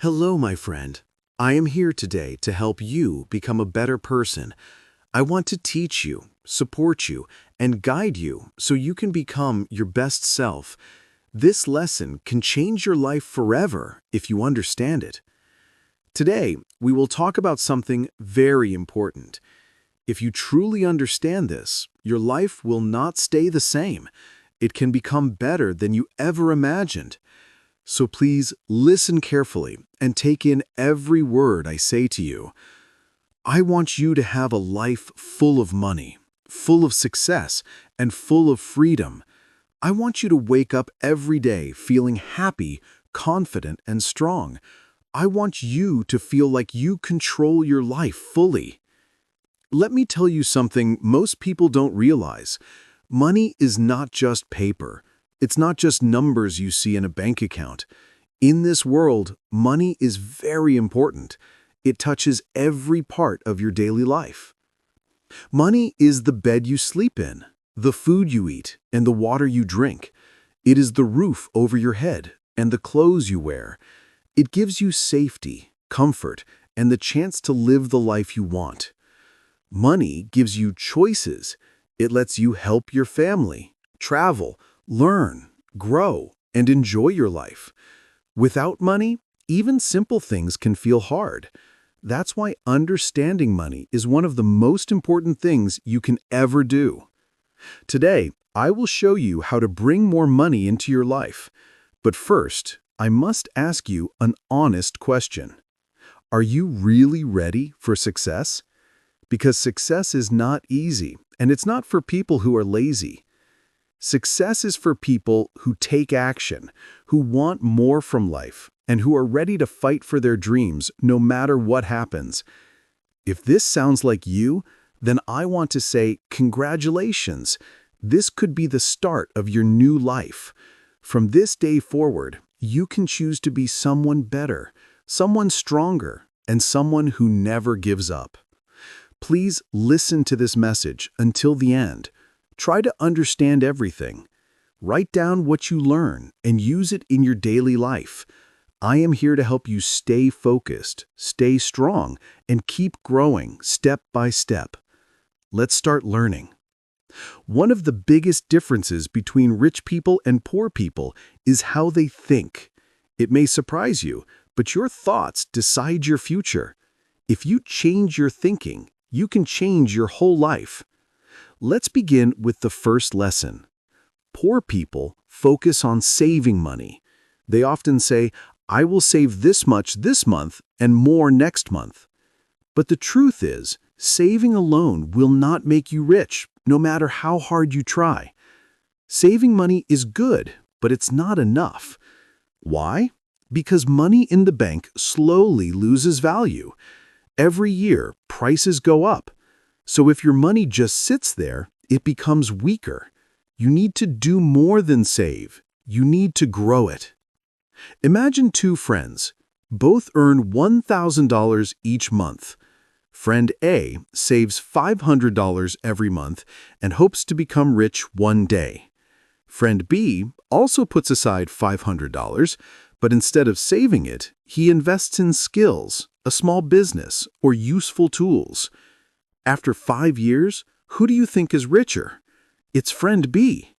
Hello, my friend. I am here today to help you become a better person. I want to teach you, support you, and guide you so you can become your best self. This lesson can change your life forever if you understand it. Today, we will talk about something very important. If you truly understand this, your life will not stay the same. It can become better than you ever imagined. So please listen carefully and take in every word I say to you. I want you to have a life full of money, full of success, and full of freedom. I want you to wake up every day feeling happy, confident, and strong. I want you to feel like you control your life fully. Let me tell you something most people don't realize. Money is not just paper. It's not just numbers you see in a bank account. In this world, money is very important. It touches every part of your daily life. Money is the bed you sleep in, the food you eat, and the water you drink. It is the roof over your head and the clothes you wear. It gives you safety, comfort, and the chance to live the life you want. Money gives you choices. It lets you help your family, travel, learn, grow, and enjoy your life. Without money, even simple things can feel hard. That's why understanding money is one of the most important things you can ever do. Today, I will show you how to bring more money into your life. But first, I must ask you an honest question. Are you really ready for success? Because success is not easy, and it's not for people who are lazy. Success is for people who take action, who want more from life, and who are ready to fight for their dreams no matter what happens. If this sounds like you, then I want to say congratulations. This could be the start of your new life. From this day forward, you can choose to be someone better, someone stronger, and someone who never gives up. Please listen to this message until the end. Try to understand everything. Write down what you learn and use it in your daily life. I am here to help you stay focused, stay strong, and keep growing step by step. Let's start learning. One of the biggest differences between rich people and poor people is how they think. It may surprise you, but your thoughts decide your future. If you change your thinking, you can change your whole life. Let's begin with the first lesson. Poor people focus on saving money. They often say, I will save this much this month and more next month. But the truth is, saving alone will not make you rich, no matter how hard you try. Saving money is good, but it's not enough. Why? Because money in the bank slowly loses value. Every year, prices go up. So if your money just sits there, it becomes weaker. You need to do more than save. You need to grow it. Imagine two friends. Both earn $1,000 each month. Friend A saves $500 every month and hopes to become rich one day. Friend B also puts aside $500, but instead of saving it, he invests in skills, a small business, or useful tools. After 5 years, who do you think is richer? It's friend B.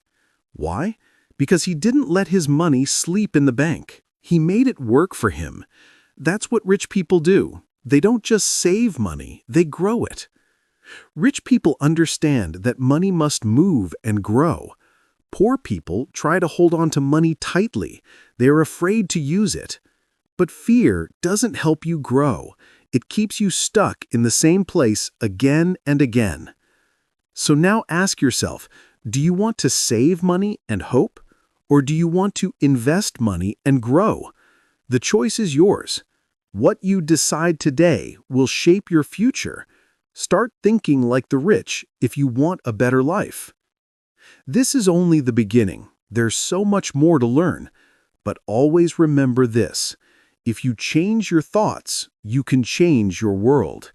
Why? Because he didn't let his money sleep in the bank. He made it work for him. That's what rich people do. They don't just save money, they grow it. Rich people understand that money must move and grow. Poor people try to hold on to money tightly. They are afraid to use it. But fear doesn't help you grow. It keeps you stuck in the same place again and again. So now ask yourself, do you want to save money and hope? Or do you want to invest money and grow? The choice is yours. What you decide today will shape your future. Start thinking like the rich if you want a better life. This is only the beginning. There's so much more to learn. But always remember this. If you change your thoughts, you can change your world.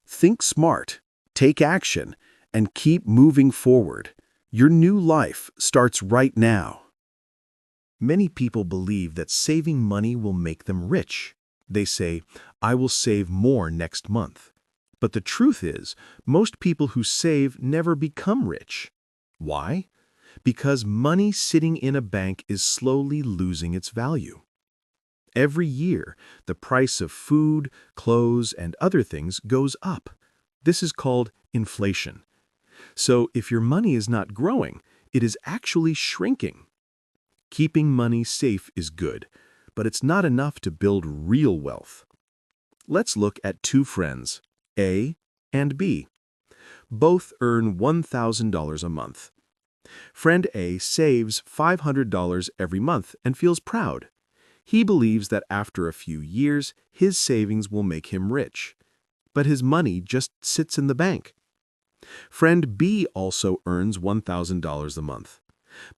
Think smart, take action, and keep moving forward. Your new life starts right now. Many people believe that saving money will make them rich. They say, "I will save more next month." But the truth is, most people who save never become rich. Why? Because money sitting in a bank is slowly losing its value. Every year, the price of food, clothes, and other things goes up. This is called inflation. So if your money is not growing, it is actually shrinking. Keeping money safe is good, but it's not enough to build real wealth. Let's look at two friends, A and B. Both earn $1,000 a month. Friend A saves $500 every month and feels proud. He believes that after a few years, his savings will make him rich. But his money just sits in the bank. Friend B also earns $1,000 a month.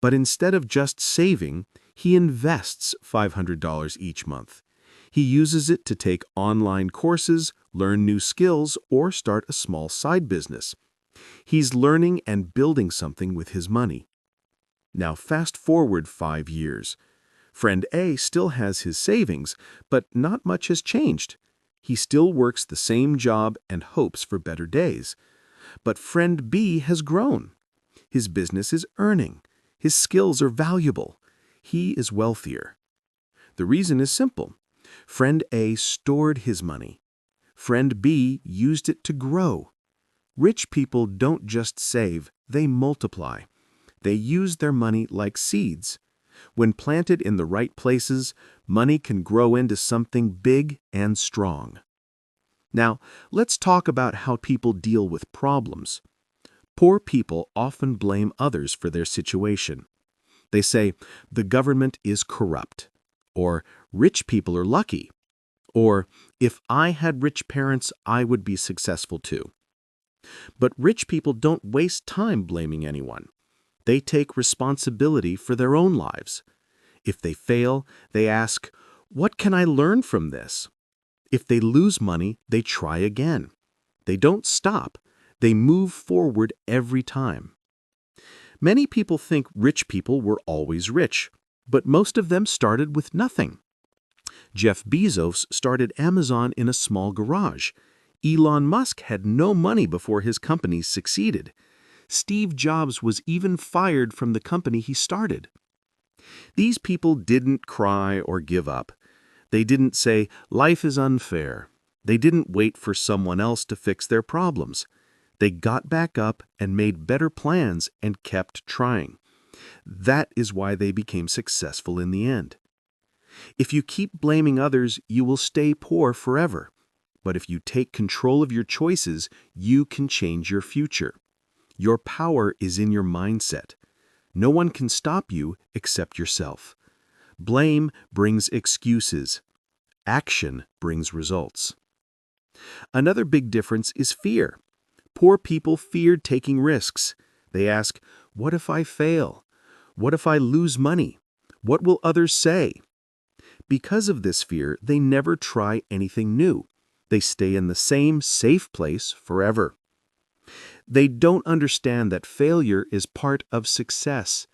But instead of just saving, he invests $500 each month. He uses it to take online courses, learn new skills, or start a small side business. He's learning and building something with his money. Now fast forward 5 years. Friend A still has his savings, but not much has changed. He still works the same job and hopes for better days. But friend B has grown. His business is earning. His skills are valuable. He is wealthier. The reason is simple. Friend A stored his money. Friend B used it to grow. Rich people don't just save, they multiply. They use their money like seeds. When planted in the right places, money can grow into something big and strong. Now, let's talk about how people deal with problems. Poor people often blame others for their situation. They say, "The government is corrupt," or "Rich people are lucky," or "If I had rich parents, I would be successful too." But rich people don't waste time blaming anyone. They take responsibility for their own lives. If they fail, they ask, "What can I learn from this?" If they lose money, they try again. They don't stop. They move forward every time. Many people think rich people were always rich, but most of them started with nothing. Jeff Bezos started Amazon in a small garage. Elon Musk had no money before his companies succeeded. Steve Jobs was even fired from the company he started. These people didn't cry or give up. They didn't say, "Life is unfair." They didn't wait for someone else to fix their problems. They got back up and made better plans and kept trying. That is why they became successful in the end. If you keep blaming others, you will stay poor forever. But if you take control of your choices, you can change your future. Your power is in your mindset. No one can stop you except yourself. Blame brings excuses. Action brings results. Another big difference is fear. Poor people fear taking risks. They ask, "What if I fail? What if I lose money? What will others say?" Because of this fear, they never try anything new. They stay in the same safe place forever. They don't understand that failure is part of success.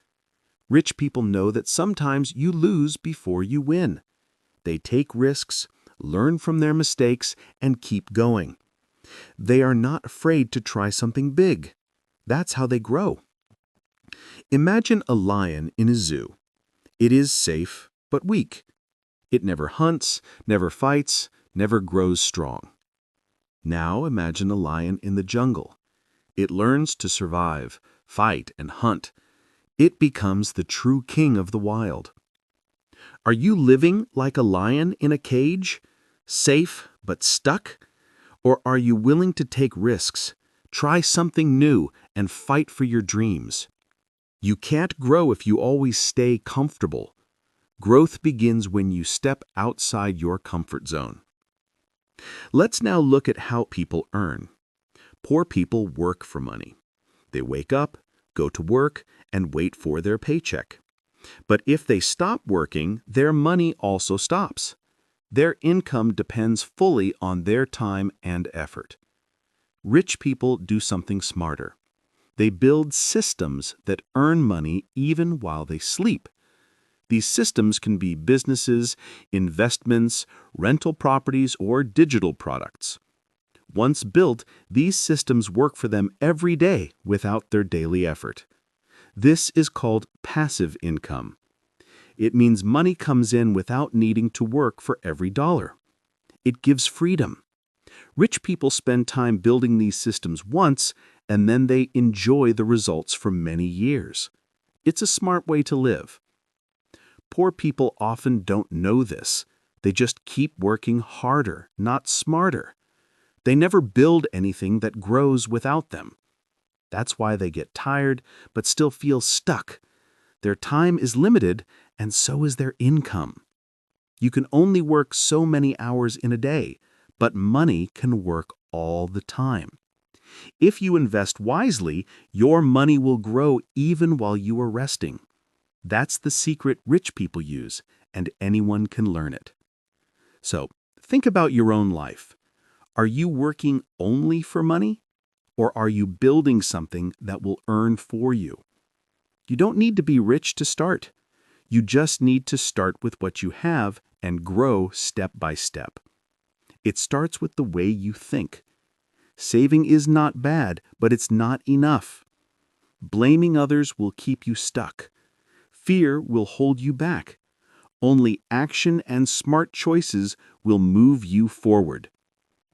Rich people know that sometimes you lose before you win. They take risks, learn from their mistakes, and keep going. They are not afraid to try something big. That's how they grow. Imagine a lion in a zoo. It is safe, but weak. It never hunts, never fights, never grows strong. Now imagine a lion in the jungle. It learns to survive, fight, and hunt. It becomes the true king of the wild. Are you living like a lion in a cage, safe but stuck? Or are you willing to take risks, try something new, and fight for your dreams? You can't grow if you always stay comfortable. Growth begins when you step outside your comfort zone. Let's now look at how people earn. Poor people work for money. They wake up, go to work, and wait for their paycheck. But if they stop working, their money also stops. Their income depends fully on their time and effort. Rich people do something smarter. They build systems that earn money even while they sleep. These systems can be businesses, investments, rental properties, or digital products. Once built, these systems work for them every day without their daily effort. This is called passive income. It means money comes in without needing to work for every dollar. It gives freedom. Rich people spend time building these systems once, and then they enjoy the results for many years. It's a smart way to live. Poor people often don't know this. They just keep working harder, not smarter. They never build anything that grows without them. That's why they get tired, but still feel stuck. Their time is limited, and so is their income. You can only work so many hours in a day, but money can work all the time. If you invest wisely, your money will grow even while you are resting. That's the secret rich people use, and anyone can learn it. So, think about your own life. Are you working only for money? Or are you building something that will earn for you? You don't need to be rich to start. You just need to start with what you have and grow step by step. It starts with the way you think. Saving is not bad, but it's not enough. Blaming others will keep you stuck. Fear will hold you back. Only action and smart choices will move you forward.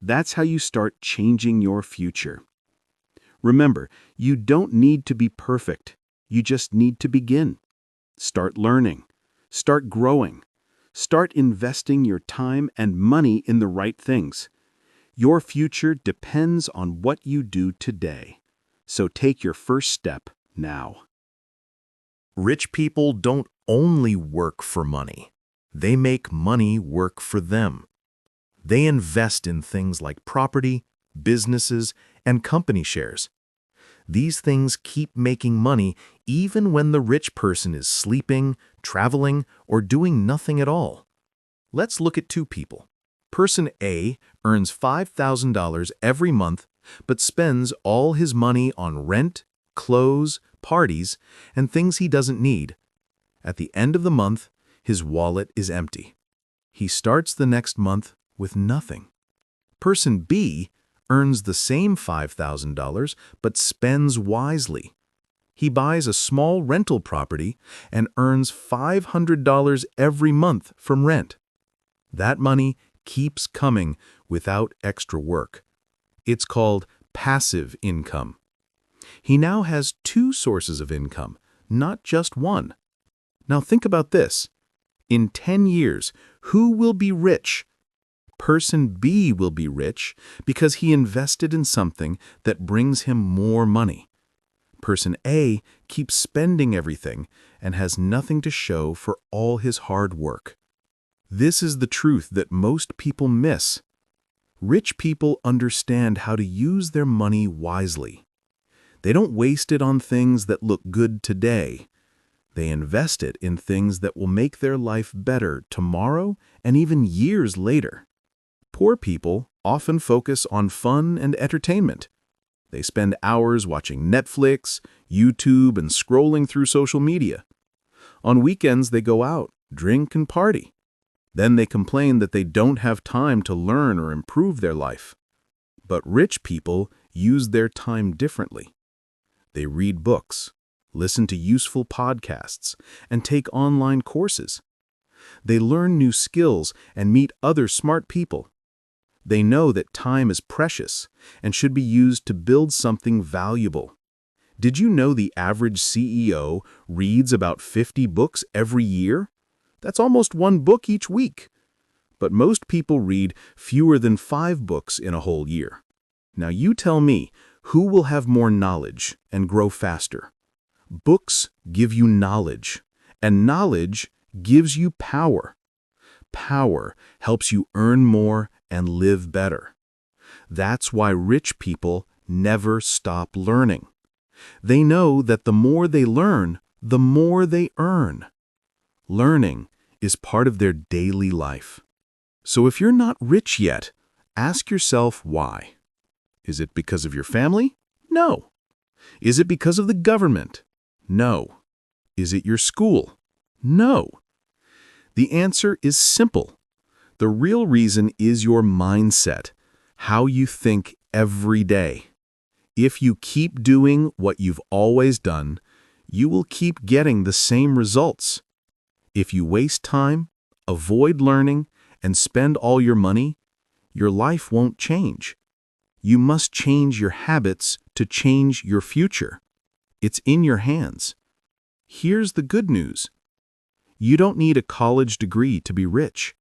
That's how you start changing your future. Remember, you don't need to be perfect. You just need to begin. Start learning. Start growing. Start investing your time and money in the right things. Your future depends on what you do today. So take your first step now. Rich people don't only work for money. They make money work for them. They invest in things like property, businesses, and company shares. These things keep making money even when the rich person is sleeping, traveling, or doing nothing at all. Let's look at two people. Person A earns $5,000 every month, but spends all his money on rent, clothes, parties, and things he doesn't need. At the end of the month, his wallet is empty. He starts the next month with nothing. Person B earns the same $5,000 but spends wisely. He buys a small rental property and earns $500 every month from rent. That money keeps coming without extra work. It's called passive income. He now has two sources of income, not just one. Now think about this. In 10 years, who will be rich? Person B will be rich because he invested in something that brings him more money. Person A keeps spending everything and has nothing to show for all his hard work. This is the truth that most people miss. Rich people understand how to use their money wisely. They don't waste it on things that look good today. They invest it in things that will make their life better tomorrow and even years later. Poor people often focus on fun and entertainment. They spend hours watching Netflix, YouTube, and scrolling through social media. On weekends, they go out, drink, and party. Then they complain that they don't have time to learn or improve their life. But rich people use their time differently. They read books, listen to useful podcasts, and take online courses. They learn new skills and meet other smart people. They know that time is precious and should be used to build something valuable. Did you know the average CEO reads about 50 books every year? That's almost one book each week. But most people read fewer than 5 books in a whole year. Now you tell me, who will have more knowledge and grow faster? Books give you knowledge, and knowledge gives you power. Power helps you earn more and live better. That's why rich people never stop learning. They know that the more they learn, the more they earn. Learning is part of their daily life. So if you're not rich yet, ask yourself why. Is it because of your family? No. Is it because of the government? No. Is it your school? No. The answer is simple. The real reason is your mindset, how you think every day. If you keep doing what you've always done, you will keep getting the same results. If you waste time, avoid learning, and spend all your money, your life won't change. You must change your habits to change your future. It's in your hands. Here's the good news. You don't need a college degree to be rich.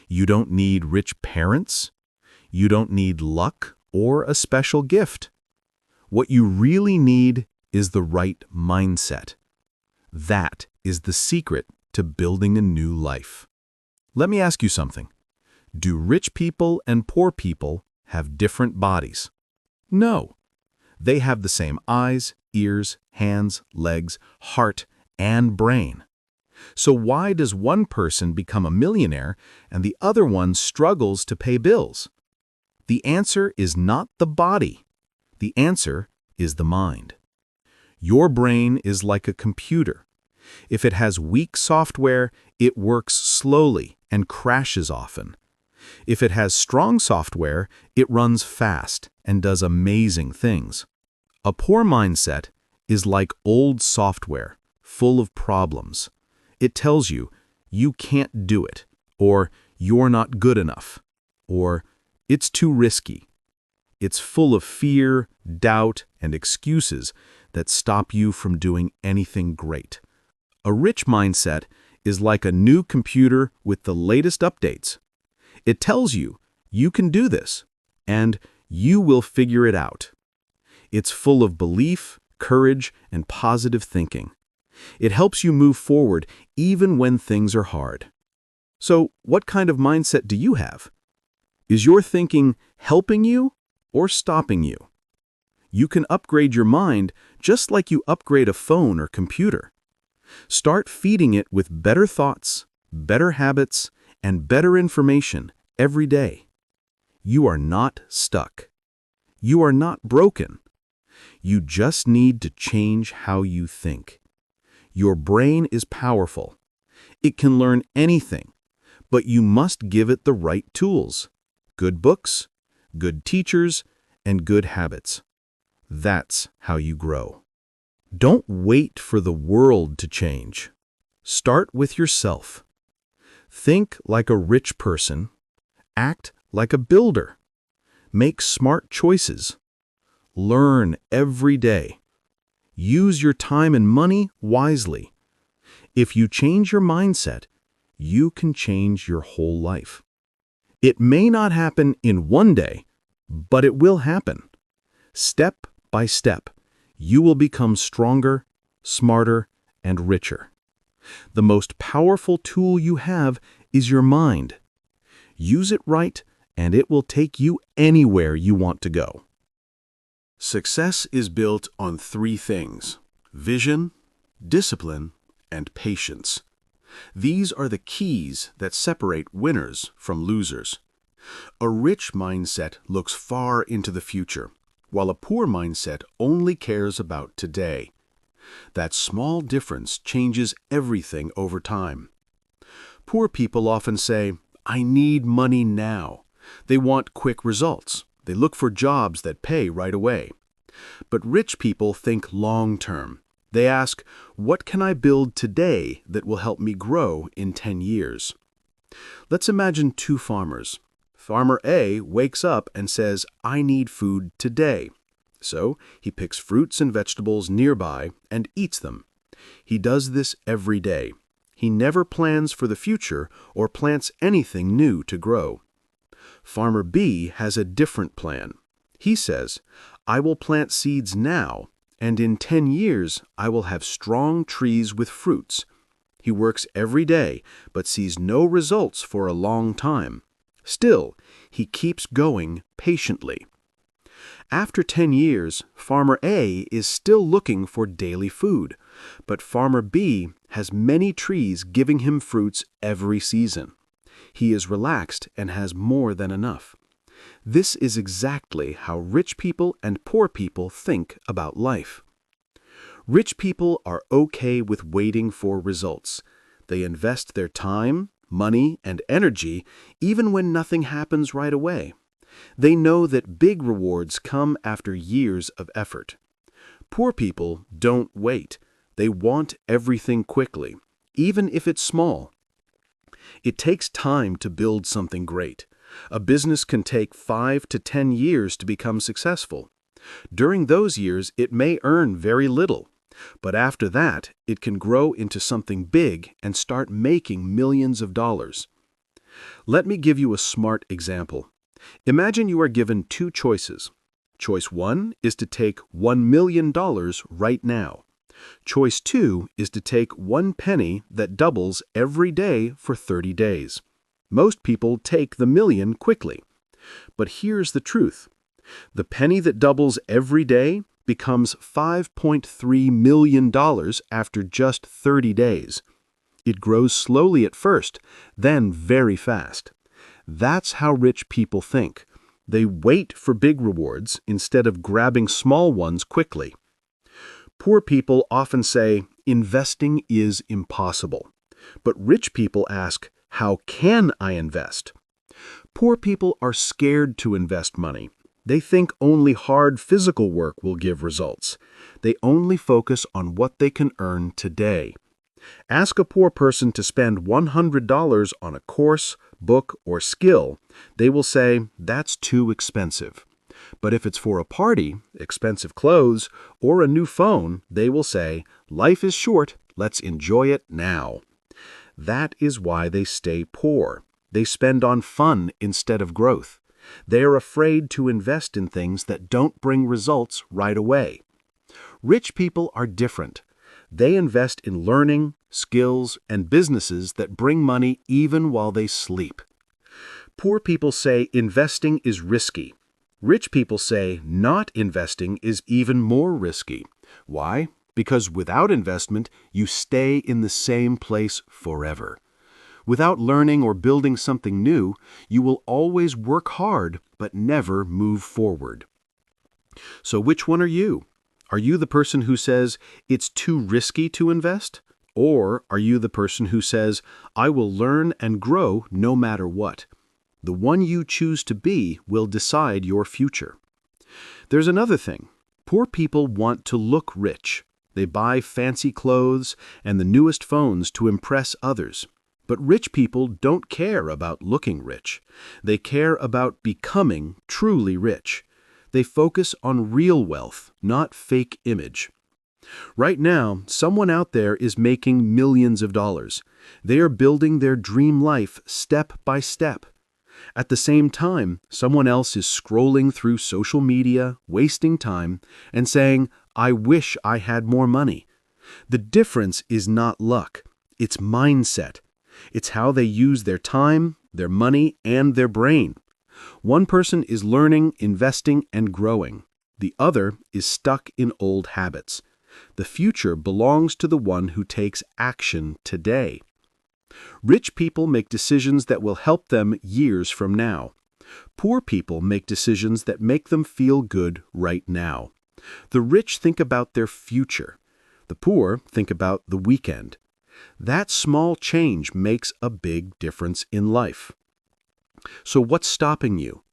You don't need rich parents. You don't need luck or a special gift. What you really need is the right mindset. That is the secret to building a new life. Let me ask you something. Do rich people and poor people have different bodies? No. They have the same eyes, ears, hands, legs, heart, and brain. So why does one person become a millionaire and the other one struggles to pay bills? The answer is not the body. The answer is the mind. Your brain is like a computer. If it has weak software, it works slowly and crashes often. If it has strong software, it runs fast and does amazing things. A poor mindset is like old software, full of problems. It tells you, you can't do it, or you're not good enough, or it's too risky. It's full of fear, doubt, and excuses that stop you from doing anything great. A rich mindset is like a new computer with the latest updates. It tells you, you can do this, and you will figure it out. It's full of belief, courage, and positive thinking. It helps you move forward even when things are hard. So, what kind of mindset do you have? Is your thinking helping you or stopping you? You can upgrade your mind just like you upgrade a phone or computer. Start feeding it with better thoughts, better habits, and better information every day. You are not stuck. You are not broken. You just need to change how you think. Your brain is powerful. It can learn anything, but you must give it the right tools. Good books, good teachers, and good habits. That's how you grow. Don't wait for the world to change. Start with yourself. Think like a rich person. Act like a builder. Make smart choices. Learn every day. Use your time and money wisely. If you change your mindset, you can change your whole life. It may not happen in one day, but it will happen. Step by step, you will become stronger, smarter, and richer. The most powerful tool you have is your mind. Use it right, and it will take you anywhere you want to go. Success is built on 3 things: vision, discipline, and patience. These are the keys that separate winners from losers. A rich mindset looks far into the future, while a poor mindset only cares about today. That small difference changes everything over time. Poor people often say, "I need money now." They want quick results. They look for jobs that pay right away. But rich people think long-term. They ask, what can I build today that will help me grow in 10 years? Let's imagine 2 farmers. Farmer A wakes up and says, "I need food today." So he picks fruits and vegetables nearby and eats them. He does this every day. He never plans for the future or plants anything new to grow. Farmer B has a different plan. He says, "I will plant seeds now, and in 10 years I will have strong trees with fruits." He works every day, but sees no results for a long time. Still, he keeps going patiently. After 10 years, Farmer A is still looking for daily food, but Farmer B has many trees giving him fruits every season. He is relaxed and has more than enough. This is exactly how rich people and poor people think about life. Rich people are okay with waiting for results. They invest their time, money, and energy even when nothing happens right away. They know that big rewards come after years of effort. Poor people don't wait. They want everything quickly, even if it's small. It takes time to build something great. A business can take 5 to 10 years to become successful. During those years, it may earn very little, but after that, it can grow into something big and start making millions of dollars. Let me give you a smart example. Imagine you are given two choices. Choice 1 is to take $1 million right now. Choice 2 is to take 1 penny that doubles every day for 30 days. Most people take the million quickly. But here's the truth. The penny that doubles every day becomes $5.3 million after just 30 days. It grows slowly at first, then very fast. That's how rich people think. They wait for big rewards instead of grabbing small ones quickly. Poor people often say, investing is impossible. But rich people ask, how can I invest? Poor people are scared to invest money. They think only hard physical work will give results. They only focus on what they can earn today. Ask a poor person to spend $100 on a course, book, or skill. They will say, that's too expensive. But if it's for a party, expensive clothes, or a new phone, they will say, life is short, let's enjoy it now. That is why they stay poor. They spend on fun instead of growth. They are afraid to invest in things that don't bring results right away. Rich people are different. They invest in learning, skills, and businesses that bring money even while they sleep. Poor people say investing is risky. Rich people say not investing is even more risky. Why? Because without investment, you stay in the same place forever. Without learning or building something new, you will always work hard but never move forward. So which one are you? Are you the person who says it's too risky to invest? Or are you the person who says, I will learn and grow no matter what? The one you choose to be will decide your future. There's another thing. Poor people want to look rich. They buy fancy clothes and the newest phones to impress others. But rich people don't care about looking rich. They care about becoming truly rich. They focus on real wealth, not fake image. Right now, someone out there is making millions of dollars. They are building their dream life step by step. At the same time, someone else is scrolling through social media, wasting time, and saying, I wish I had more money. The difference is not luck. It's mindset. It's how they use their time, their money, and their brain. One person is learning, investing, and growing. The other is stuck in old habits. The future belongs to the one who takes action today. Rich people make decisions that will help them years from now. Poor people make decisions that make them feel good right now. The rich think about their future. The poor think about the weekend. That small change makes a big difference in life. So what's stopping you?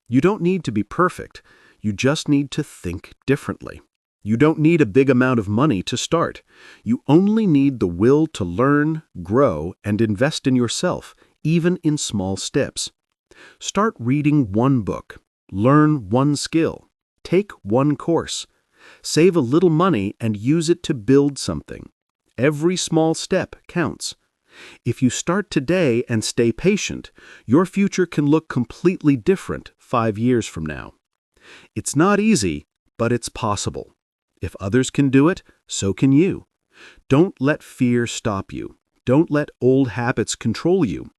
You don't need to be perfect. You just need to think differently. You don't need a big amount of money to start. You only need the will to learn, grow, and invest in yourself, even in small steps. Start reading one book. Learn one skill. Take one course. Save a little money and use it to build something. Every small step counts. If you start today and stay patient, your future can look completely different 5 years from now. It's not easy, but it's possible. If others can do it, so can you. Don't let fear stop you. Don't let old habits control you.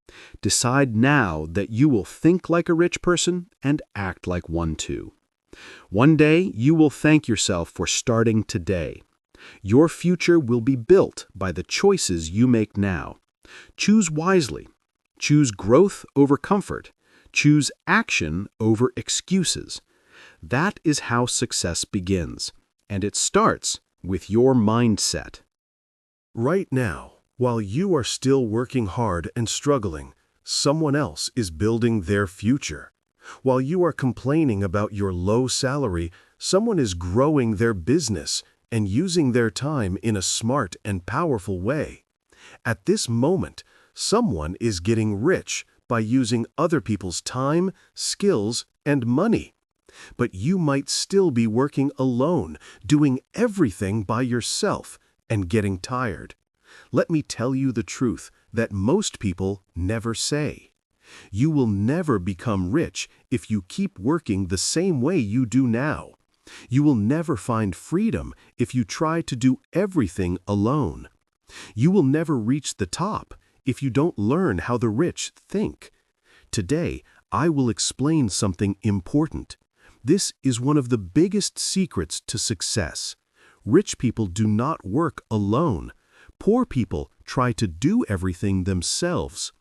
Decide now that you will think like a rich person and act like one too. One day, you will thank yourself for starting today. Your future will be built by the choices you make now. Choose wisely. Choose growth over comfort. Choose action over excuses. That is how success begins, and it starts with your mindset. Right now, While you are still working hard and struggling, someone else is building their future. While you are complaining about your low salary, someone is growing their business and using their time in a smart and powerful way. At this moment, someone is getting rich by using other people's time, skills, and money. But you might still be working alone, doing everything by yourself, and getting tired. Let me tell you the truth that most people never say. You will never become rich if you keep working the same way you do now. You will never find freedom if you try to do everything alone. You will never reach the top if you don't learn how the rich think. Today, I will explain something important. This is one of the biggest secrets to success. Rich people do not work alone. Poor people try to do everything themselves.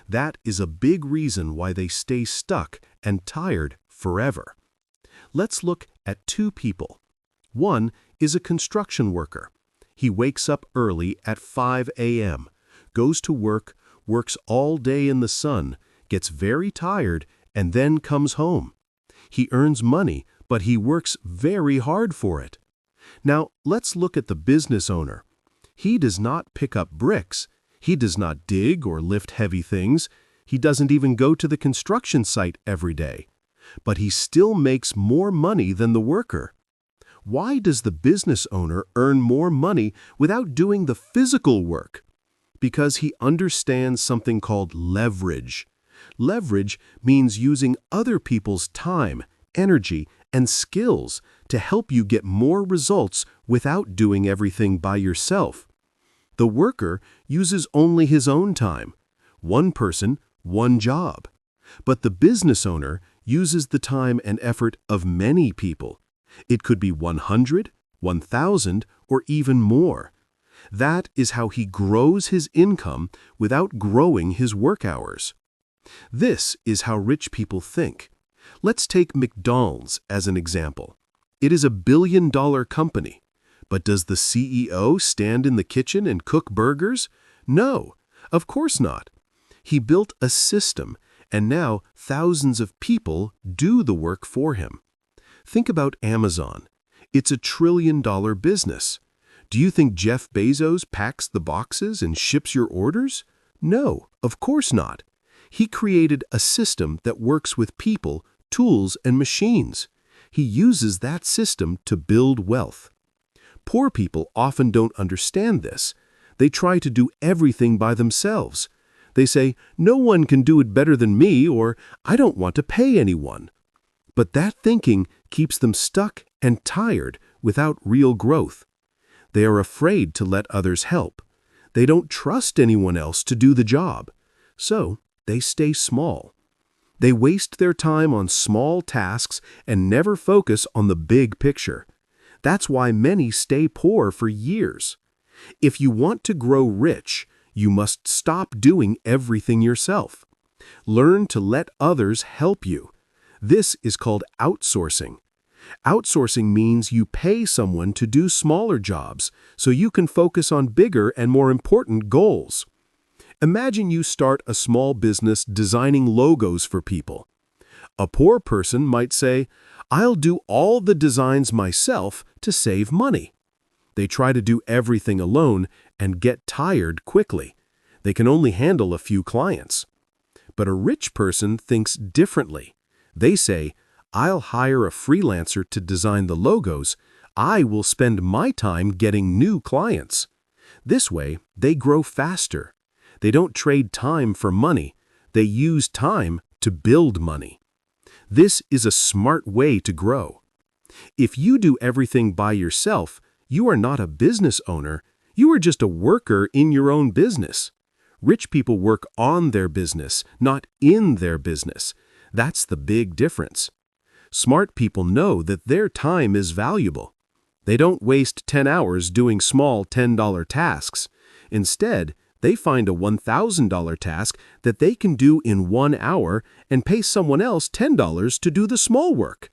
That is a big reason why they stay stuck and tired forever. Let's look at two people. One is a construction worker. He wakes up early at 5 a.m., goes to work, works all day in the sun, gets very tired, and then comes home. He earns money, but he works very hard for it. Now, let's look at the business owner. He does not pick up bricks. He does not dig or lift heavy things. He doesn't even go to the construction site every day. But he still makes more money than the worker. Why does the business owner earn more money without doing the physical work? Because he understands something called leverage. Leverage means using other people's time, energy, and skills to help you get more results without doing everything by yourself. The worker uses only his own time. One person, one job. But the business owner uses the time and effort of many people. It could be 100, 1,000, or even more. That is how he grows his income without growing his work hours. This is how rich people think. Let's take McDonald's as an example. It is a billion-dollar company. But does the CEO stand in the kitchen and cook burgers? No, of course not. He built a system, and now thousands of people do the work for him. Think about Amazon. It's a trillion-dollar business. Do you think Jeff Bezos packs the boxes and ships your orders? No, of course not. He created a system that works with people, tools, and machines. He uses that system to build wealth. Poor people often don't understand this. They try to do everything by themselves. They say, "No one can do it better than me," or "I don't want to pay anyone." But that thinking keeps them stuck and tired without real growth. They are afraid to let others help. They don't trust anyone else to do the job. So they stay small. They waste their time on small tasks and never focus on the big picture. That's why many stay poor for years. If you want to grow rich, you must stop doing everything yourself. Learn to let others help you. This is called outsourcing. Outsourcing means you pay someone to do smaller jobs so you can focus on bigger and more important goals. Imagine you start a small business designing logos for people. A poor person might say, "I'll do all the designs myself to save money." They try to do everything alone and get tired quickly. They can only handle a few clients. But a rich person thinks differently. They say, "I'll hire a freelancer to design the logos. I will spend my time getting new clients." This way, they grow faster. They don't trade time for money. They use time to build money. This is a smart way to grow. If you do everything by yourself, you are not a business owner. You are just a worker in your own business. Rich people work on their business, not in their business. That's the big difference. Smart people know that their time is valuable. They don't waste 10 hours doing small $10 tasks. Instead, they find a $1,000 task that they can do in 1 hour and pay someone else $10 to do the small work.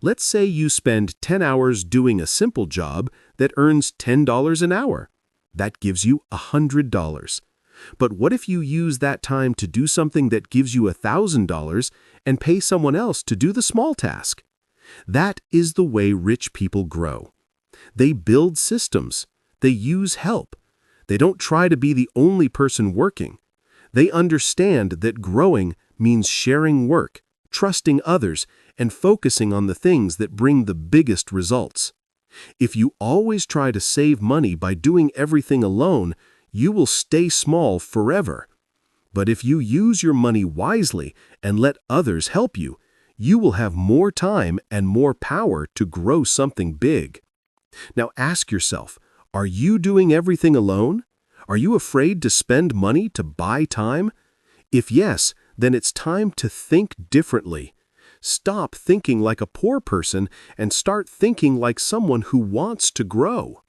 Let's say you spend 10 hours doing a simple job that earns $10 an hour. That gives you $100. But what if you use that time to do something that gives you $1,000 and pay someone else to do the small task? That is the way rich people grow. They build systems. They use help. They don't try to be the only person working. They understand that growing means sharing work, trusting others, and focusing on the things that bring the biggest results. If you always try to save money by doing everything alone, you will stay small forever. But if you use your money wisely and let others help you, you will have more time and more power to grow something big. Now ask yourself, are you doing everything alone? Are you afraid to spend money to buy time? If yes, then it's time to think differently. Stop thinking like a poor person and start thinking like someone who wants to grow.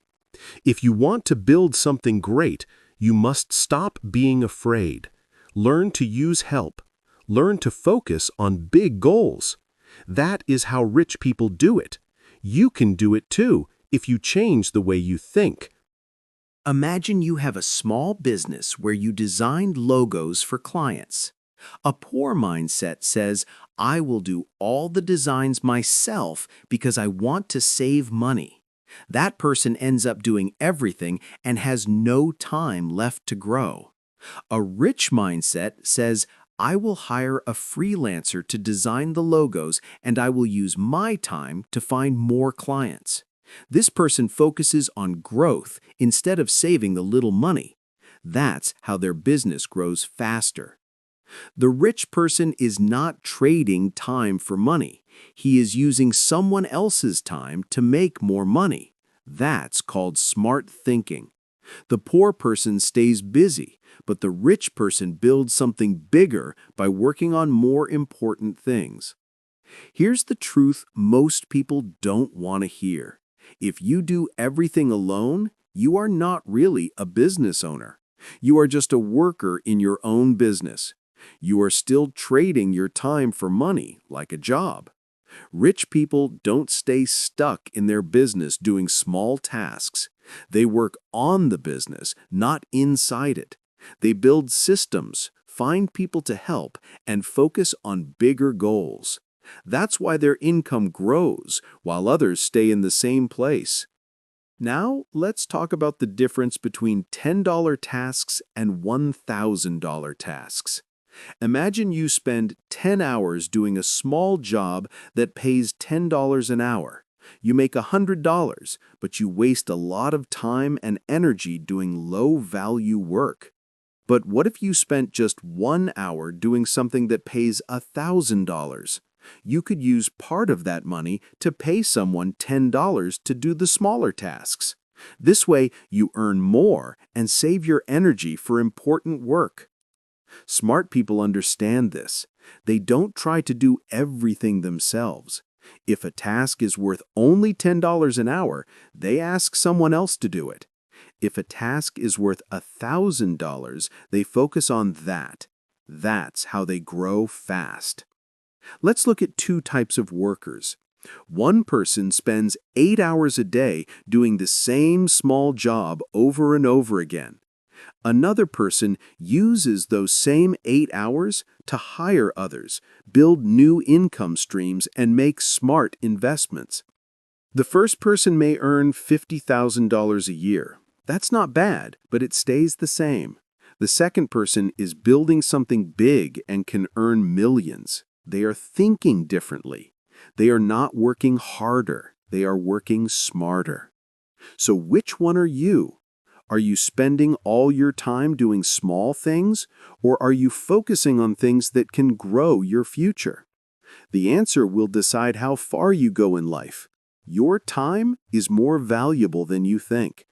If you want to build something great, you must stop being afraid. Learn to use help. Learn to focus on big goals. That is how rich people do it. You can do it too if you change the way you think. Imagine you have a small business where you designed logos for clients. A poor mindset says, I will do all the designs myself because I want to save money. That person ends up doing everything and has no time left to grow. A rich mindset says, I will hire a freelancer to design the logos and I will use my time to find more clients. This person focuses on growth instead of saving the little money. That's how their business grows faster. The rich person is not trading time for money. He is using someone else's time to make more money. That's called smart thinking. The poor person stays busy, but the rich person builds something bigger by working on more important things. Here's the truth most people don't want to hear. If you do everything alone, you are not really a business owner. You are just a worker in your own business. You are still trading your time for money like a job. Rich people don't stay stuck in their business doing small tasks. They work on the business, not inside it. They build systems, find people to help, and focus on bigger goals. That's why their income grows while others stay in the same place. Now, let's talk about the difference between $10 tasks and $1,000 tasks. Imagine you spend 10 hours doing a small job that pays $10 an hour. You make $100, but you waste a lot of time and energy doing low-value work. But what if you spent just 1 hour doing something that pays $1,000? You could use part of that money to pay someone $10 to do the smaller tasks. This way, you earn more and save your energy for important work. Smart people understand this. They don't try to do everything themselves. If a task is worth only $10 an hour, they ask someone else to do it. If a task is worth $1,000, they focus on that. That's how they grow fast. Let's look at two types of workers. One person spends 8 hours a day doing the same small job over and over again. Another person uses those same 8 hours to hire others, build new income streams, and make smart investments. The first person may earn $50,000 a year. That's not bad, but it stays the same. The second person is building something big and can earn millions. They are thinking differently. They are not working harder. They are working smarter. So which one are you? Are you spending all your time doing small things, or are you focusing on things that can grow your future? The answer will decide how far you go in life. Your time is more valuable than you think.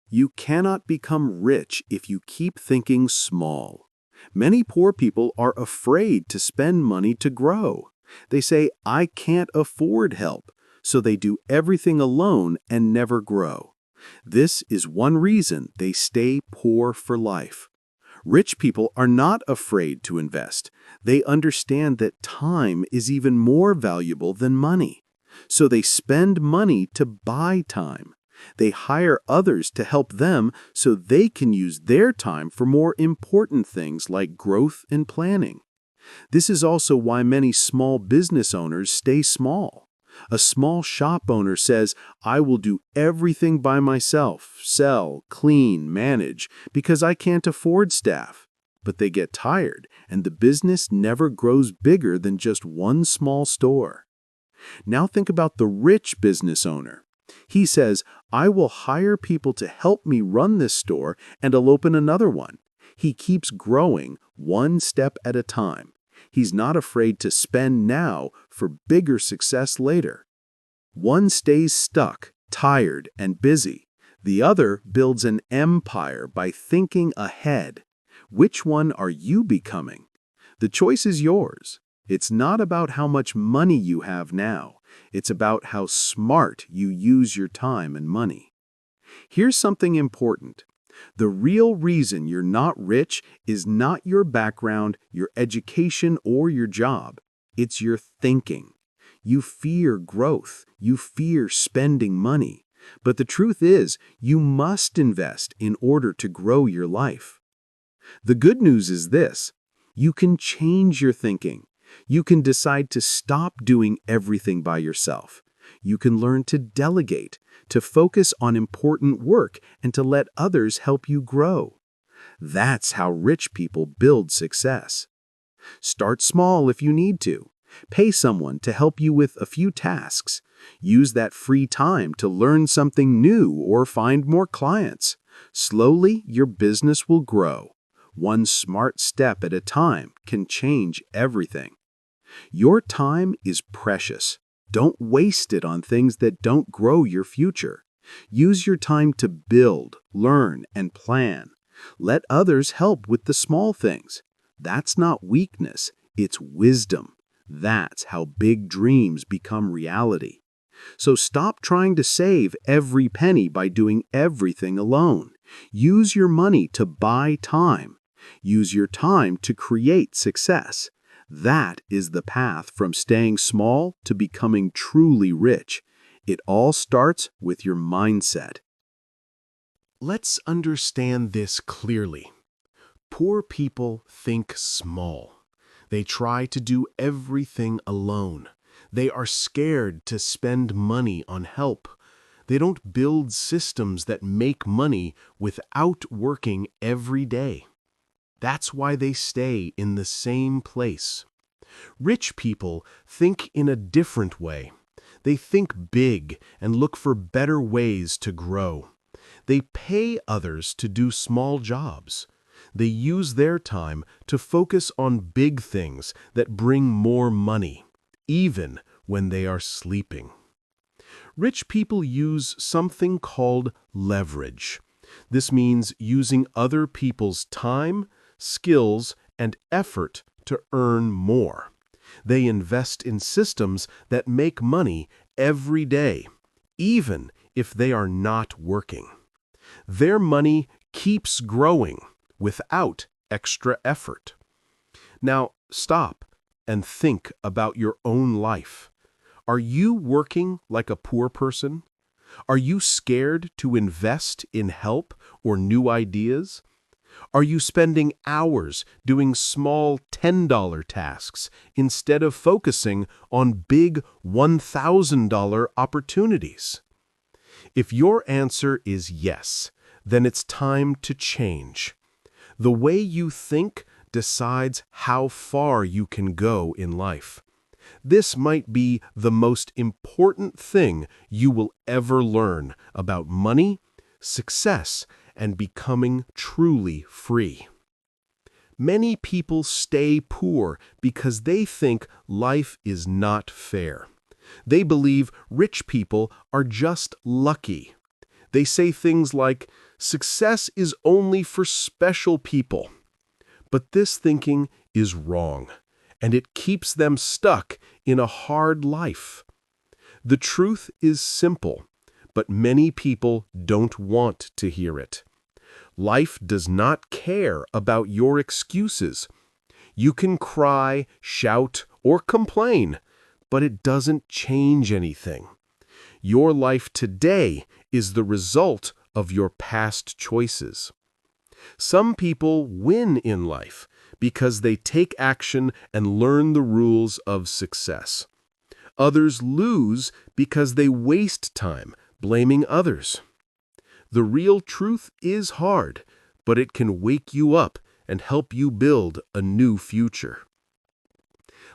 You cannot become rich if you keep thinking small. Many poor people are afraid to spend money to grow. They say, I can't afford help, so they do everything alone and never grow. This is one reason they stay poor for life. Rich people are not afraid to invest. They understand that time is even more valuable than money. So they spend money to buy time. They hire others to help them so they can use their time for more important things like growth and planning. This is also why many small business owners stay small. A small shop owner says, "I will do everything by myself, sell, clean, manage, because I can't afford staff." But they get tired, and the business never grows bigger than just one small store. Now think about the rich business owner. He says, "I will hire people to help me run this store, and I'll open another one." He keeps growing one step at a time. He's not afraid to spend now for bigger success later. One stays stuck, tired, and busy. The other builds an empire by thinking ahead. Which one are you becoming? The choice is yours. It's not about how much money you have now. It's about how smart you use your time and money. Here's something important. The real reason you're not rich is not your background, your education, or your job. It's your thinking. You fear growth. You fear spending money. But the truth is, you must invest in order to grow your life. The good news is this: you can change your thinking. You can decide to stop doing everything by yourself. You can learn to delegate, to focus on important work, and to let others help you grow. That's how rich people build success. Start small if you need to. Pay someone to help you with a few tasks. Use that free time to learn something new or find more clients. Slowly, your business will grow. One smart step at a time can change everything. Your time is precious. Don't waste it on things that don't grow your future. Use your time to build, learn, and plan. Let others help with the small things. That's not weakness, it's wisdom. That's how big dreams become reality. So stop trying to save every penny by doing everything alone. Use your money to buy time. Use your time to create success. That is the path from staying small to becoming truly rich. It all starts with your mindset. Let's understand this clearly. Poor people think small. They try to do everything alone. They are scared to spend money on help. They don't build systems that make money without working every day. That's why they stay in the same place. Rich people think in a different way. They think big and look for better ways to grow. They pay others to do small jobs. They use their time to focus on big things that bring more money, even when they are sleeping. Rich people use something called leverage. This means using other people's time, skills, and effort to earn more. They invest in systems that make money every day, even if they are not working. Their money keeps growing without extra effort. Now, stop and think about your own life. Are you working like a poor person? Are you scared to invest in help or new ideas? Are you spending hours doing small $10 tasks instead of focusing on big $1,000 opportunities? If your answer is yes, then it's time to change. The way you think decides how far you can go in life. This might be the most important thing you will ever learn about money, success, and becoming truly free. Many people stay poor because they think life is not fair. They believe rich people are just lucky. They say things like, "Success is only for special people." But this thinking is wrong, and it keeps them stuck in a hard life. The truth is simple, but many people don't want to hear it. Life does not care about your excuses. You can cry, shout, or complain, but it doesn't change anything. Your life today is the result of your past choices. Some people win in life because they take action and learn the rules of success. Others lose because they waste time blaming others. The real truth is hard, but it can wake you up and help you build a new future.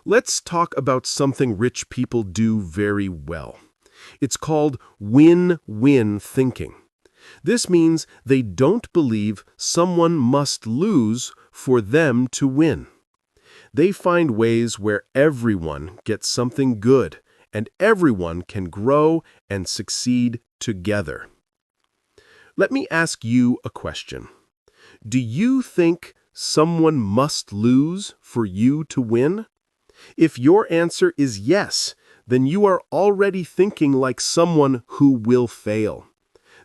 Let's talk about something rich people do very well. It's called win-win thinking. This means they don't believe someone must lose for them to win. They find ways where everyone gets something good and everyone can grow and succeed together. Let me ask you a question. Do you think someone must lose for you to win? If your answer is yes, then you are already thinking like someone who will fail.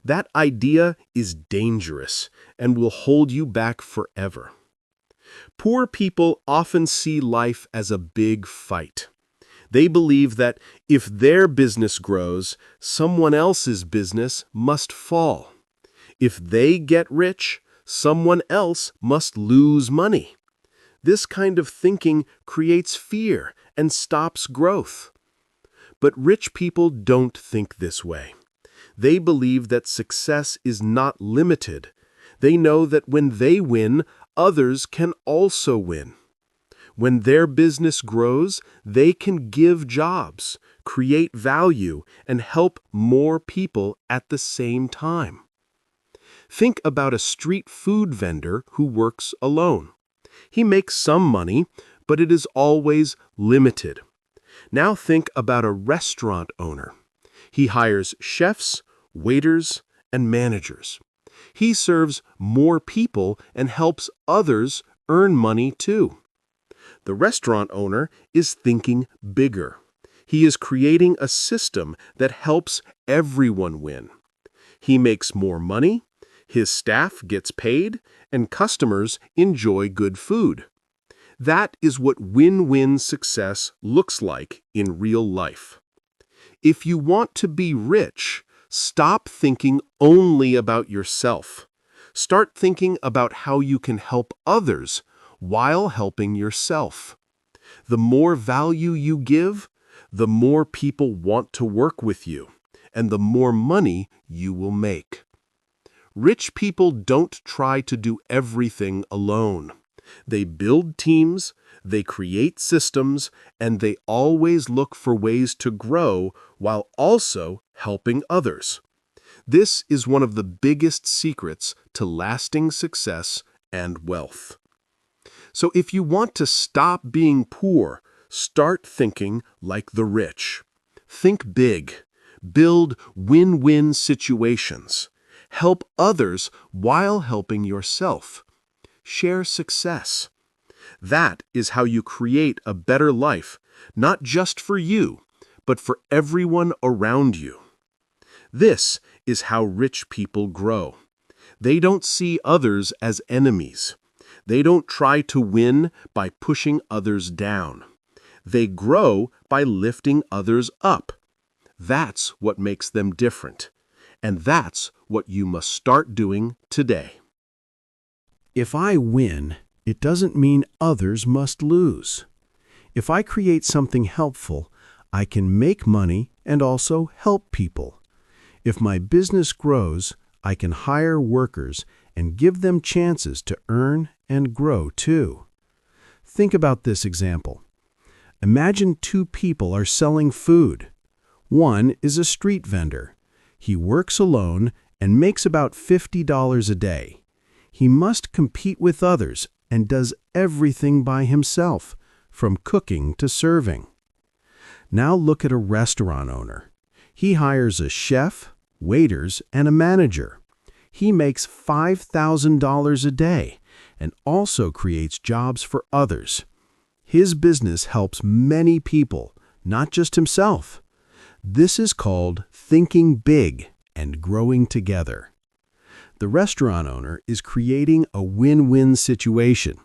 That idea is dangerous and will hold you back forever. Poor people often see life as a big fight. They believe that if their business grows, someone else's business must fall. If they get rich, someone else must lose money. This kind of thinking creates fear and stops growth. But rich people don't think this way. They believe that success is not limited. They know that when they win, others can also win. When their business grows, they can give jobs, create value, and help more people at the same time. Think about a street food vendor who works alone. He makes some money, but it is always limited. Now think about a restaurant owner. He hires chefs, waiters, and managers. He serves more people and helps others earn money too. The restaurant owner is thinking bigger. He is creating a system that helps everyone win. He makes more money, his staff gets paid, and customers enjoy good food. That is what win-win success looks like in real life. If you want to be rich, stop thinking only about yourself. Start thinking about how you can help others while helping yourself. The more value you give, the more people want to work with you, and the more money you will make. Rich people don't try to do everything alone. They build teams, they create systems, and they always look for ways to grow while also helping others. This is one of the biggest secrets to lasting success and wealth. So if you want to stop being poor, start thinking like the rich. Think big. Build win-win situations. Help others while helping yourself. Share success. That is how you create a better life, not just for you, but for everyone around you. This is how rich people grow. They don't see others as enemies. They don't try to win by pushing others down. They grow by lifting others up. That's what makes them different. And that's what you must start doing today. If I win, it doesn't mean others must lose. If I create something helpful, I can make money and also help people. If my business grows, I can hire workers and give them chances to earn and grow too. Think about this example. Imagine two people are selling food. One is a street vendor. He works alone and makes about $50 a day. He must compete with others and does everything by himself, from cooking to serving. Now look at a restaurant owner. He hires a chef, waiters, and a manager. He makes $5,000 a day and also creates jobs for others. His business helps many people, not just himself. This is called thinking big and growing together. The restaurant owner is creating a win-win situation.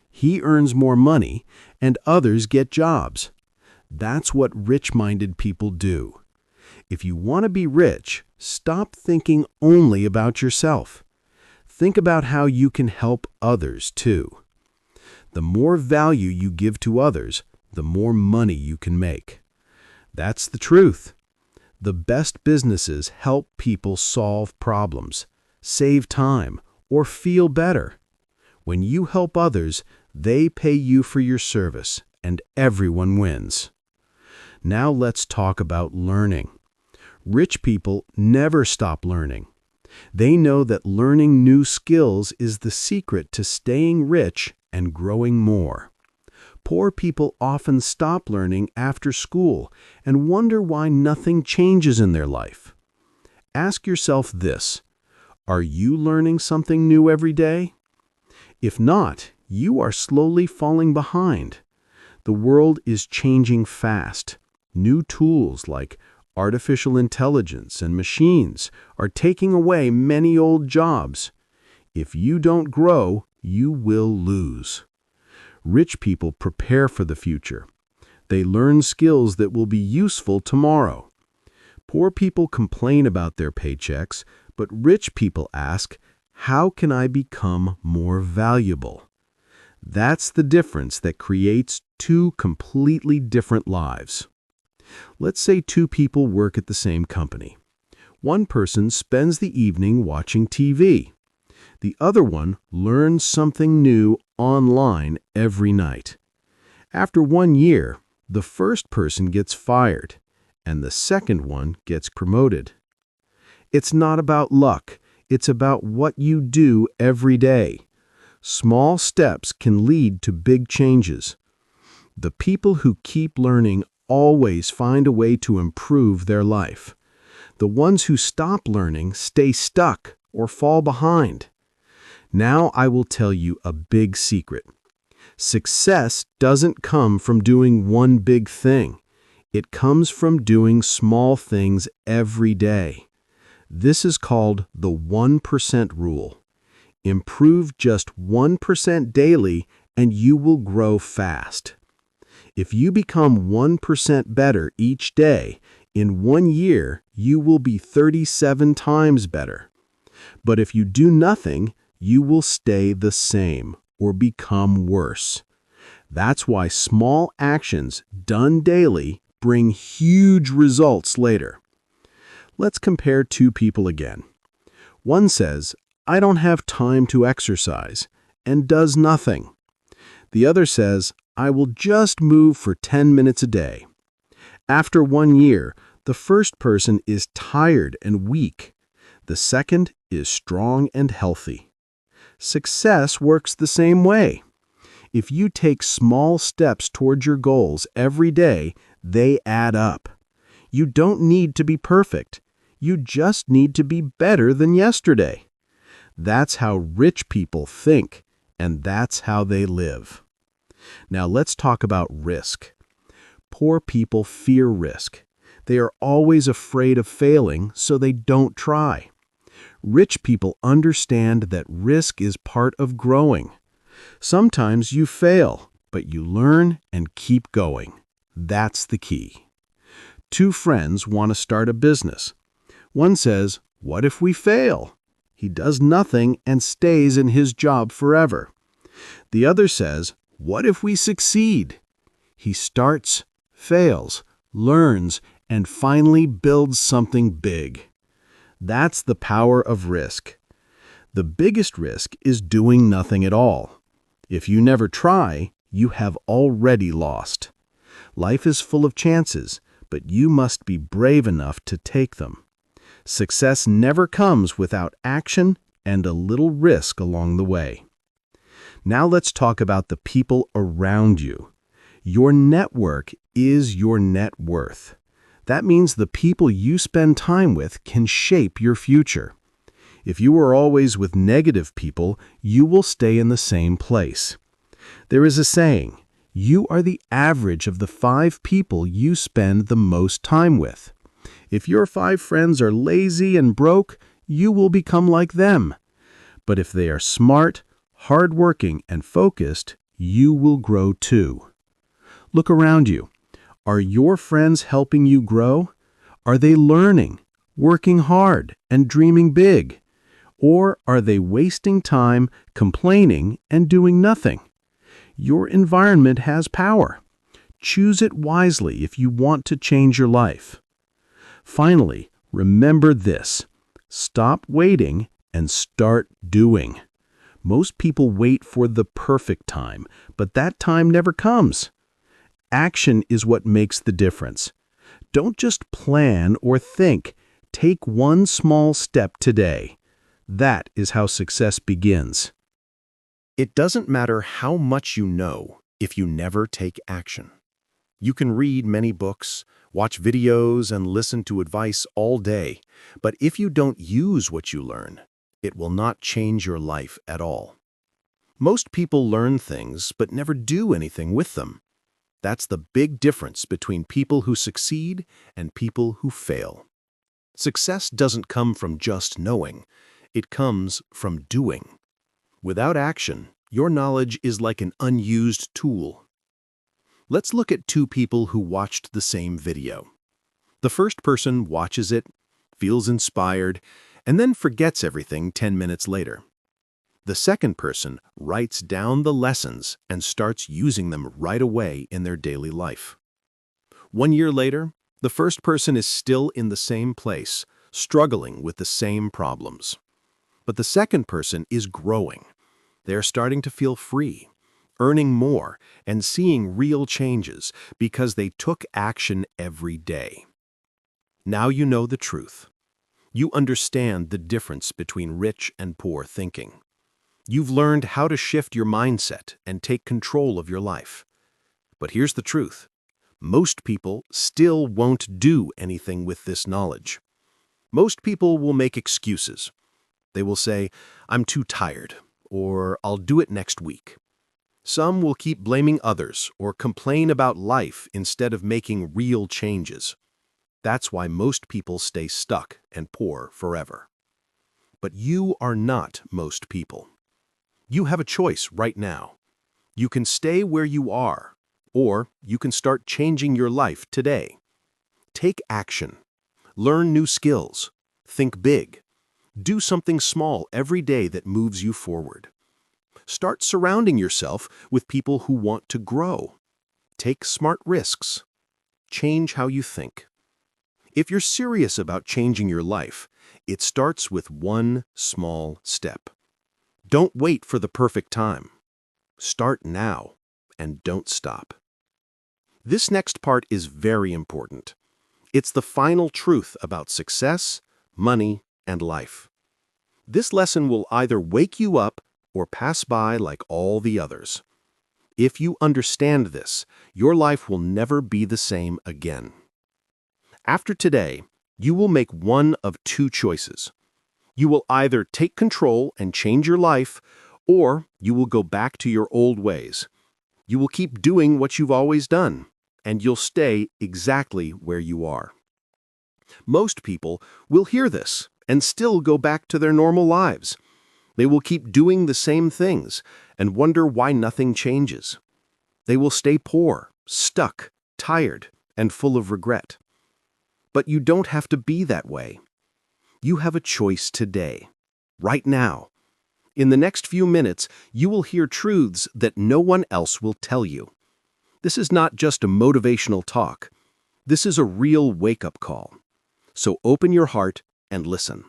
He earns more money and others get jobs. That's what rich-minded people do. If you want to be rich, stop thinking only about yourself. Think about how you can help others too. The more value you give to others, the more money you can make. That's the truth. The best businesses help people solve problems, save time, or feel better. When you help others, they pay you for your service, and everyone wins. Now let's talk about learning. Rich people never stop learning. They know that learning new skills is the secret to staying rich and growing more. Poor people often stop learning after school and wonder why nothing changes in their life. Ask yourself this: are you learning something new every day? If not, you are slowly falling behind. The world is changing fast. New tools like artificial intelligence and machines are taking away many old jobs. If you don't grow, you will lose. Rich people prepare for the future. They learn skills that will be useful tomorrow. Poor people complain about their paychecks, but rich people ask, how can I become more valuable? That's the difference that creates two completely different lives. Let's say two people work at the same company. One person spends the evening watching TV. The other one learns something new online every night. After 1 year, the first person gets fired, and the second one gets promoted. It's not about luck. It's about what you do every day. Small steps can lead to big changes. The people who keep learning always find a way to improve their life. The ones who stop learning stay stuck or fall behind. Now I will tell you a big secret. Success doesn't come from doing one big thing. It comes from doing small things every day. This is called the 1% rule. Improve just 1% daily and you will grow fast. If you become 1% better each day, in 1 year, you will be 37 times better. But if you do nothing, you will stay the same or become worse. That's why small actions done daily bring huge results later. Let's compare two people again. One says, I don't have time to exercise, and does nothing. The other says, I will just move for 10 minutes a day. After 1 year, the first person is tired and weak. The second is strong and healthy. Success works the same way. If you take small steps toward your goals every day, they add up. You don't need to be perfect. You just need to be better than yesterday. That's how rich people think, and that's how they live. Now let's talk about risk. Poor people fear risk. They are always afraid of failing, so they don't try. Rich people understand that risk is part of growing. Sometimes you fail, but you learn and keep going. That's the key. Two friends want to start a business. One says, what if we fail? He does nothing and stays in his job forever. The other says, what if we succeed? He starts, fails, learns, and finally builds something big. That's the power of risk. The biggest risk is doing nothing at all. If you never try, you have already lost. Life is full of chances, but you must be brave enough to take them. Success never comes without action and a little risk along the way. Now let's talk about the people around you. Your network is your net worth. That means the people you spend time with can shape your future. If you are always with negative people, you will stay in the same place. There is a saying, you are the average of the 5 people you spend the most time with. If your 5 friends are lazy and broke, you will become like them. But if they are smart, hardworking, and focused, you will grow too. Look around you. Are your friends helping you grow? Are they learning, working hard, and dreaming big? Or are they wasting time complaining and doing nothing? Your environment has power. Choose it wisely if you want to change your life. Finally, remember this. Stop waiting and start doing. Most people wait for the perfect time, but that time never comes. Action is what makes the difference. Don't just plan or think. Take one small step today. That is how success begins. It doesn't matter how much you know if you never take action. You can read many books, watch videos, and listen to advice all day, but if you don't use what you learn, it will not change your life at all. Most people learn things but never do anything with them. That's the big difference between people who succeed and people who fail. Success doesn't come from just knowing, it comes from doing. Without action, your knowledge is like an unused tool. Let's look at two people who watched the same video. The first person watches it, feels inspired, and then forgets everything 10 minutes later. The second person writes down the lessons and starts using them right away in their daily life. 1 year later, the first person is still in the same place, struggling with the same problems. But the second person is growing. They're starting to feel free, earning more, and seeing real changes because they took action every day. Now you know the truth. You understand the difference between rich and poor thinking. You've learned how to shift your mindset and take control of your life. But here's the truth. Most people still won't do anything with this knowledge. Most people will make excuses. They will say, "I'm too tired," or "I'll do it next week." Some will keep blaming others or complain about life instead of making real changes. That's why most people stay stuck and poor forever. But you are not most people. You have a choice right now. You can stay where you are, or you can start changing your life today. Take action. Learn new skills. Think big. Do something small every day that moves you forward. Start surrounding yourself with people who want to grow. Take smart risks. Change how you think. If you're serious about changing your life, it starts with one small step. Don't wait for the perfect time. Start now and don't stop. This next part is very important. It's the final truth about success, money, and life. This lesson will either wake you up or pass by like all the others. If you understand this, your life will never be the same again. After today, you will make one of two choices. You will either take control and change your life, or you will go back to your old ways. You will keep doing what you've always done, and you'll stay exactly where you are. Most people will hear this and still go back to their normal lives. They will keep doing the same things and wonder why nothing changes. They will stay poor, stuck, tired, and full of regret. But you don't have to be that way. You have a choice today, right now. In the next few minutes, you will hear truths that no one else will tell you. This is not just a motivational talk. This is a real wake-up call. So open your heart and listen.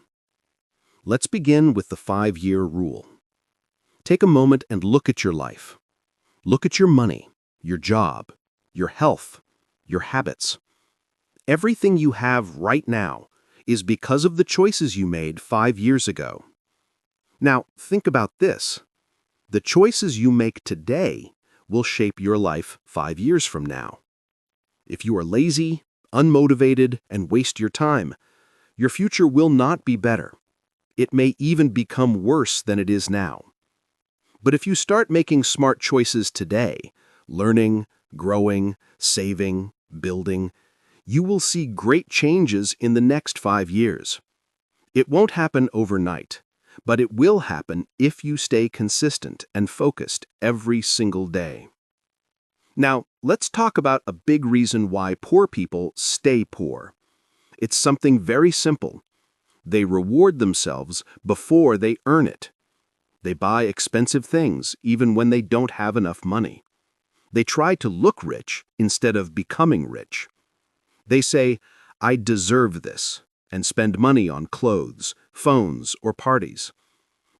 Let's begin with the 5-year rule. Take a moment and look at your life. Look at your money, your job, your health, your habits. Everything you have right now is because of the choices you made 5 years ago. Now, think about this. The choices you make today will shape your life 5 years from now. If you are lazy, unmotivated, and waste your time, your future will not be better. It may even become worse than it is now. But if you start making smart choices today, learning, growing, saving, building, you will see great changes in the next 5 years. It won't happen overnight, but it will happen if you stay consistent and focused every single day. Now, let's talk about a big reason why poor people stay poor. It's something very simple. They reward themselves before they earn it. They buy expensive things even when they don't have enough money. They try to look rich instead of becoming rich. They say, "I deserve this," and spend money on clothes, phones, or parties.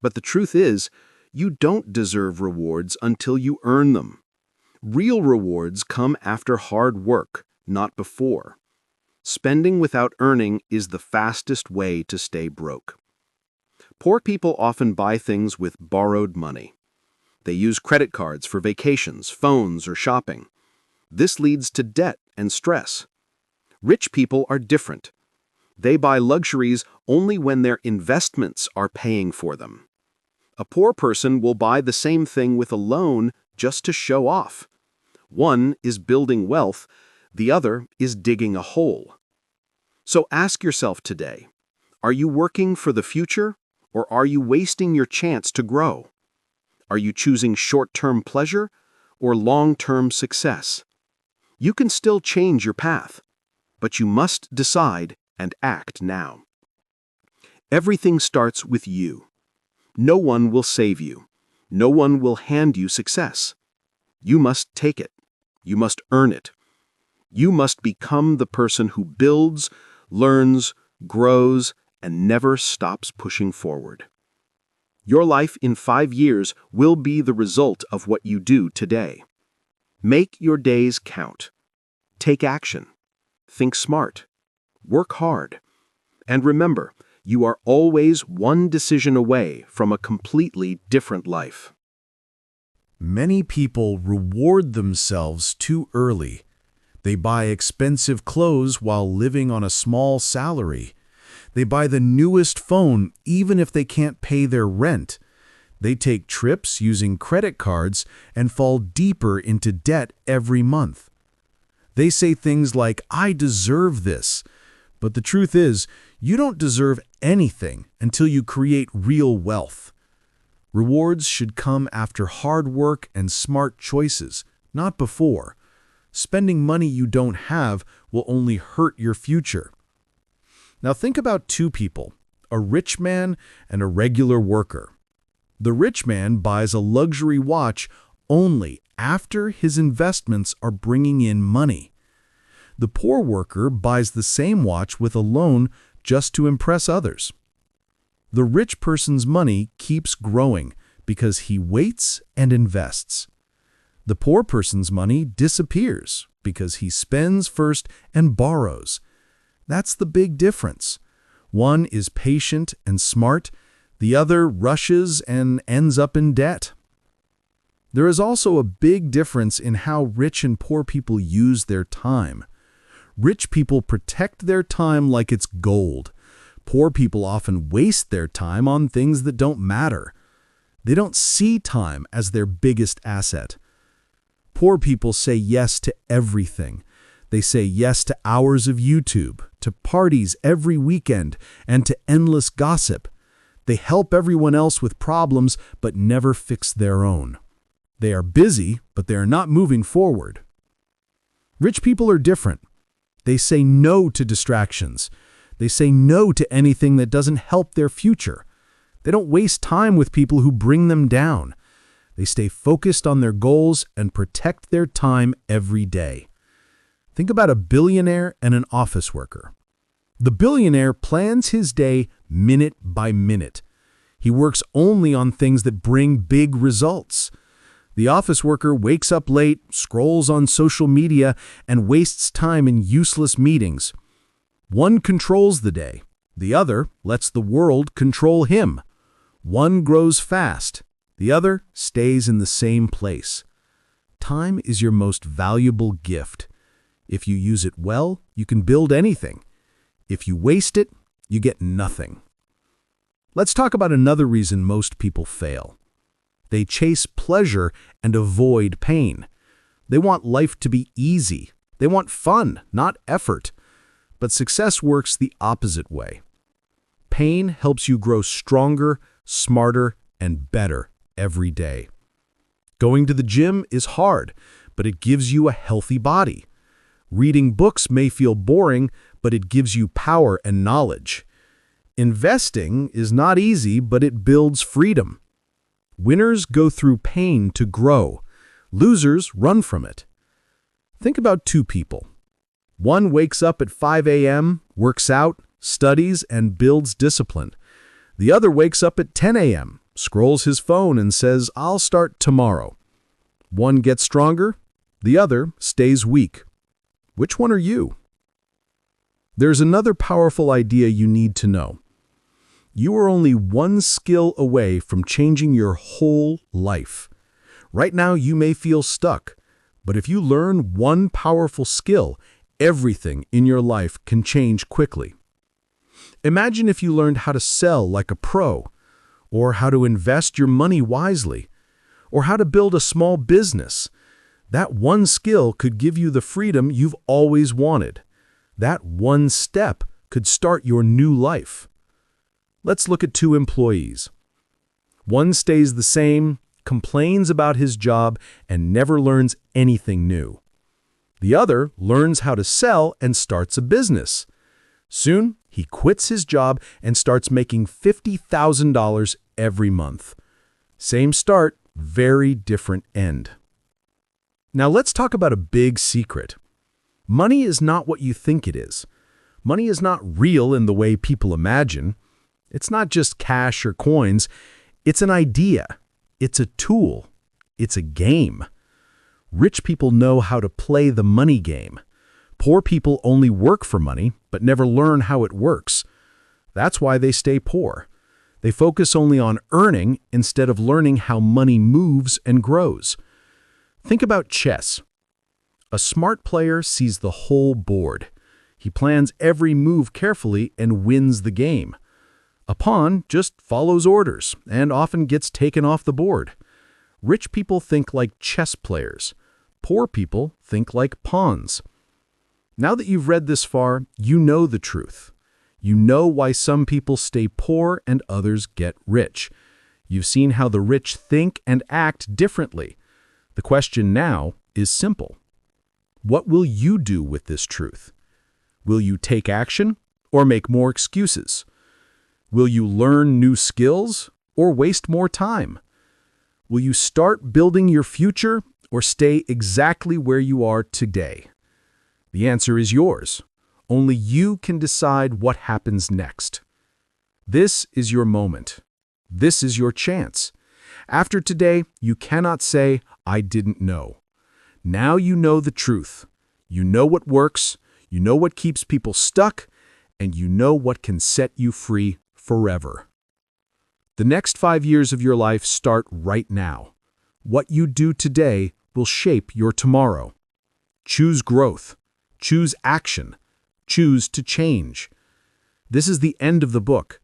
But the truth is, you don't deserve rewards until you earn them. Real rewards come after hard work, not before. Spending without earning is the fastest way to stay broke. Poor people often buy things with borrowed money. They use credit cards for vacations, phones, or shopping. This leads to debt and stress. Rich people are different. They buy luxuries only when their investments are paying for them. A poor person will buy the same thing with a loan just to show off. One is building wealth, the other is digging a hole. So ask yourself today, are you working for the future, or are you wasting your chance to grow? Are you choosing short-term pleasure or long-term success? You can still change your path, but you must decide and act now. Everything starts with you. No one will save you. No one will hand you success. You must take it. You must earn it. You must become the person who builds, learns, grows, and never stops pushing forward. Your life in 5 years will be the result of what you do today. Make your days count. Take action. Think smart. Work hard. And remember, you are always one decision away from a completely different life. Many people reward themselves too early. They buy expensive clothes while living on a small salary. They buy the newest phone even if they can't pay their rent. They take trips using credit cards and fall deeper into debt every month. They say things like, "I deserve this." But the truth is, you don't deserve anything until you create real wealth. Rewards should come after hard work and smart choices, not before. Spending money you don't have will only hurt your future. Now think about two people, a rich man and a regular worker. The rich man buys a luxury watch only after his investments are bringing in money. The poor worker buys the same watch with a loan just to impress others. The rich person's money keeps growing because he waits and invests. The poor person's money disappears because he spends first and borrows. That's the big difference. One is patient and smart, the other rushes and ends up in debt. There is also a big difference in how rich and poor people use their time. Rich people protect their time like it's gold. Poor people often waste their time on things that don't matter. They don't see time as their biggest asset. Poor people say yes to everything. They say yes to hours of YouTube, to parties every weekend, and to endless gossip. They help everyone else with problems, but never fix their own. They are busy, but they are not moving forward. Rich people are different. They say no to distractions. They say no to anything that doesn't help their future. They don't waste time with people who bring them down. They stay focused on their goals and protect their time every day. Think about a billionaire and an office worker. The billionaire plans his day minute by minute. He works only on things that bring big results. The office worker wakes up late, scrolls on social media, and wastes time in useless meetings. One controls the day. The other lets the world control him. One grows fast. The other stays in the same place. Time is your most valuable gift. If you use it well, you can build anything. If you waste it, you get nothing. Let's talk about another reason most people fail. They chase pleasure and avoid pain. They want life to be easy. They want fun, not effort. But success works the opposite way. Pain helps you grow stronger, smarter, and better every day. Going to the gym is hard, but it gives you a healthy body. Reading books may feel boring, but it gives you power and knowledge. Investing is not easy, but it builds freedom. Winners go through pain to grow. Losers run from it. Think about two people. One wakes up at 5 a.m., works out, studies, and builds discipline. The other wakes up at 10 a.m., scrolls his phone and says, "I'll start tomorrow." One gets stronger, the other stays weak. Which one are you? There's another powerful idea you need to know. You are only one skill away from changing your whole life. Right now, you may feel stuck, but if you learn one powerful skill, everything in your life can change quickly. Imagine if you learned how to sell like a pro, or how to invest your money wisely, or how to build a small business. That one skill could give you the freedom you've always wanted. That one step could start your new life. Let's look at two employees. One stays the same, complains about his job, and never learns anything new. The other learns how to sell and starts a business. Soon, he quits his job and starts making $50,000 every month. Same start, very different end. Now let's talk about a big secret. Money is not what you think it is. Money is not real in the way people imagine. It's not just cash or coins. It's an idea. It's a tool. It's a game. Rich people know how to play the money game. Poor people only work for money, but never learn how it works. That's why they stay poor. They focus only on earning instead of learning how money moves and grows. Think about chess. A smart player sees the whole board. He plans every move carefully and wins the game. A pawn just follows orders and often gets taken off the board. Rich people think like chess players. Poor people think like pawns. Now that you've read this far, you know the truth. You know why some people stay poor and others get rich. You've seen how the rich think and act differently. The question now is simple. What will you do with this truth? Will you take action or make more excuses? Will you learn new skills or waste more time? Will you start building your future or stay exactly where you are today? The answer is yours. Only you can decide what happens next. This is your moment. This is your chance. After today, you cannot say, "I didn't know." Now you know the truth. You know what works, you know what keeps people stuck, and you know what can set you free forever. The next 5 years of your life start right now. What you do today will shape your tomorrow. Choose growth. Choose action. Choose to change. This is the end of the book,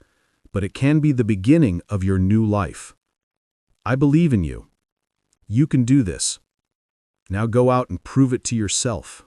but it can be the beginning of your new life. I believe in you. You can do this. Now go out and prove it to yourself.